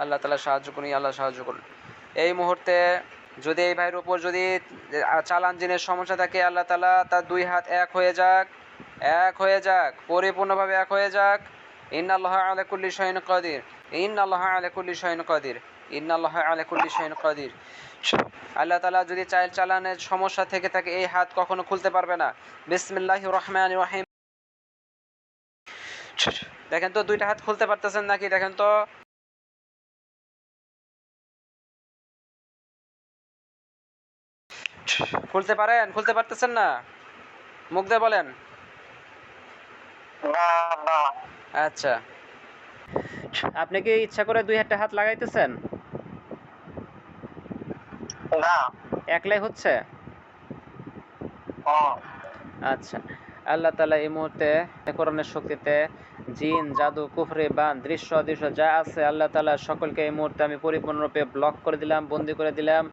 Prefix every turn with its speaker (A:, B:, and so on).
A: আল্লাহ তাআলা সাহায্য করুন, আল্লাহ সাহায্য করুন। এই মুহূর্তে যদি এই ভাইয়ের উপর যদি চালান জিনের সমস্যা থাকে, আল্লাহ তাআলা তার দুই হাত এক হয়ে যাক, পরিপূর্ণভাবে এক হয়ে যাক। ইন্নাল্লাহা আলা কুল্লি শাইইন কাদির, ইন্নাল্লাহা আলা কুল্লি শাইইন কাদির, ইন্নাল্লাহা আলা কুল্লি শাইইন কাদির। আল্লাহ তাআলা যদি চালানের সমস্যা থেকে থাকে, এই হাত কখনো খুলতে পারবে না। বিসমিল্লাহির রহমানির রহিম। দেখেন তো দুইটা হাত খুলতে পারতেছেন নাকি? দেখেন তো। খুলতে পারেন? খুলতে পারতেছেন না? মুখ দিয়ে বলেন। আচ্ছা, আপনি কি ইচ্ছা করে দুই একটা হাত লাগাইতেছেন?
B: না,
A: একলাই হচ্ছে? আচ্ছা, আল্লাহ তাআলা এই মুহূর্তে কোরআনের শক্তিতে জিন, জাদু, কুফরি, বান, দৃশ্য অদৃশ্য যা আছে, আল্লাহ তাআলা সকলকে এই মুহূর্তে আমি পরিপূর্ণরূপে ব্লক করে দিলাম, বন্দী করে দিলাম।